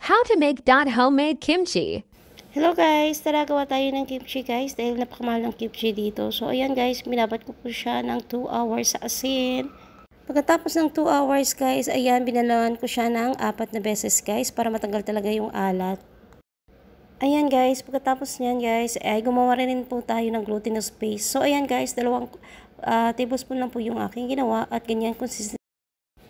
How to make homemade kimchi. Hello guys! Tara gawa tayo ng kimchi guys dahil napakamahal ng kimchi dito. So ayan guys, minabad ko po siya ng 2 hours sa asin. Pagkatapos ng 2 hours guys, ayan binalawan ko siya ng 4 na beses guys para matanggal talaga yung alat. Ayan guys, pagkatapos niyan guys, ay gumawa rin po tayo ng glutinous paste. So ayan guys, 2 tablespoon lang po yung aking ginawa at ganyan consistency.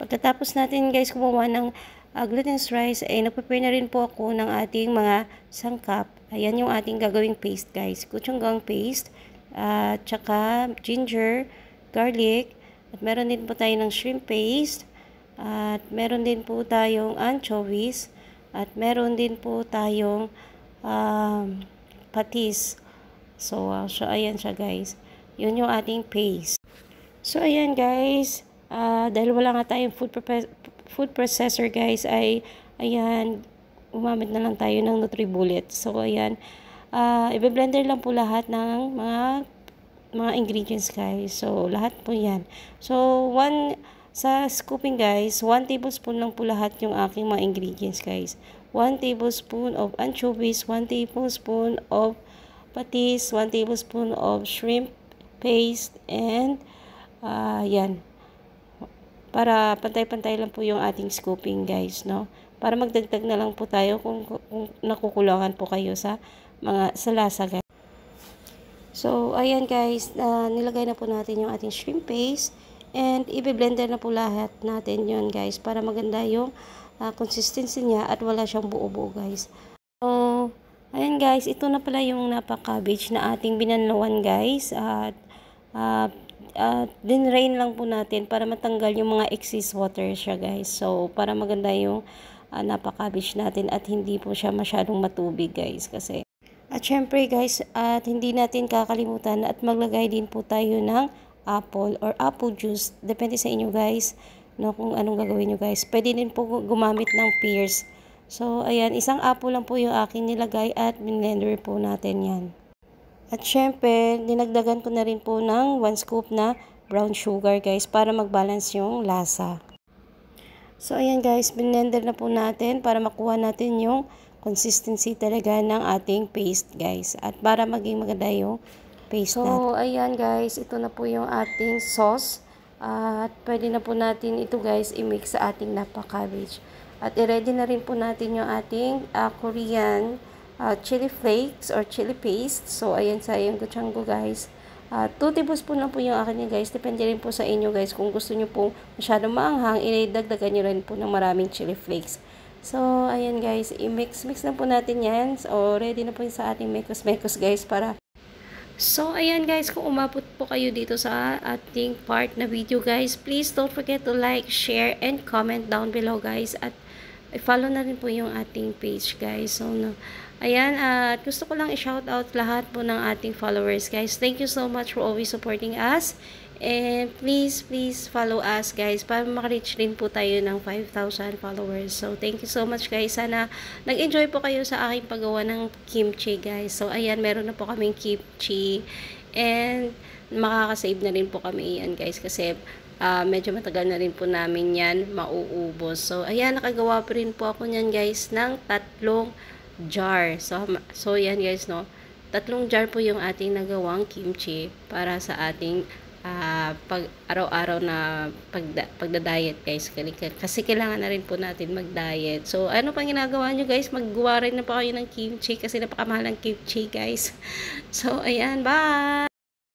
Pagkatapos natin guys gumawa ng glutinous rice, ay nagprepare na rin po ako ng ating mga sangkap. Ayan yung ating gagawing paste guys. Gochujang paste, tsaka ginger, garlic, at meron din po tayo ng shrimp paste, at meron din po tayong anchovies, at meron din po tayong patis. So ayan siya guys. Yun yung ating paste. So ayan guys, dahil wala nga tayong food processor guys, ay ayan, umamit na lang tayo ng NutriBullet. So ayan, i-blender lang po lahat ng mga ingredients guys. So lahat po yan. So sa scooping guys, 1 tablespoon lang po lahat yung aking mga ingredients guys. 1 tablespoon of anchovies, 1 tablespoon of patis, 1 tablespoon of shrimp paste, and yan. Para pantay-pantay lang po yung ating scooping guys, no? Para magdagdag na lang po tayo kung nakukulangan po kayo sa lasa guys. So ayan guys, nilagay na po natin yung ating shrimp paste and i-blender na po lahat natin yun guys para maganda yung consistency niya at wala siyang buo-buo guys. So ayan guys, ito na pala yung napa-cabbage na ating binanlawan guys at din-rain lang po natin para matanggal yung mga excess water siya guys. So para maganda yung napa-cabbage natin at hindi po siya masyadong matubig guys kasi. At syempre guys, at hindi natin kakalimutan at maglagay din po tayo ng apple or apple juice. Depende sa inyo guys, no, kung anong gagawin nyo guys. Pwede din po gumamit ng pears. So ayan, isang apple lang po yung akin nilagay at blender po natin yan. At syempre, dinagdagan ko na rin po ng 1 scoop na brown sugar guys para mag-balance yung lasa. So ayan guys, blender na po natin para makuha natin yung consistency talaga ng ating paste guys. At para maging maganda yung paste natin. So ayan guys, ito na po yung ating sauce. At pwede na po natin ito guys i-mix sa ating napa-cabbage. At i-ready na rin po natin yung ating Korean chili flakes or chili paste. So ayan sa yung gochujang guys. 2 tablespoon lang po yung akin niya guys. Depende rin po sa inyo guys. Kung gusto nyo po masyadong maanghang, idagdagan nyo rin po ng maraming chili flakes. So ayan guys, i-mix lang po natin yan. So ready na po sa ating mekos guys para. So ayan guys, kung umabot po kayo dito sa ating part na video guys, please don't forget to like, share, and comment down below guys. At i-follow na rin po yung ating page guys. So ayan, at gusto ko lang i-shoutout lahat po ng ating followers guys. Thank you so much for always supporting us. And please follow us guys para makareach din po tayo ng 5,000 followers. So thank you so much guys. Sana nag-enjoy po kayo sa aking paggawa ng kimchi guys. So ayan, meron na po kaming kimchi. And makakasave na rin po kami yan guys kasi medyo matagal na rin po namin yan mauubos. So ayan, nakagawa po rin po ako nyan guys ng 3 jar. So yan guys, no, 3 jar po yung ating nagawang kimchi para sa ating pag araw-araw na pagda-diet guys. Kasi kailangan na rin po natin mag-diet. So ano pang ginagawa nyo guys? Maggawa rin na po kayo ng kimchi kasi napakamahal ng kimchi guys. So ayan, bye!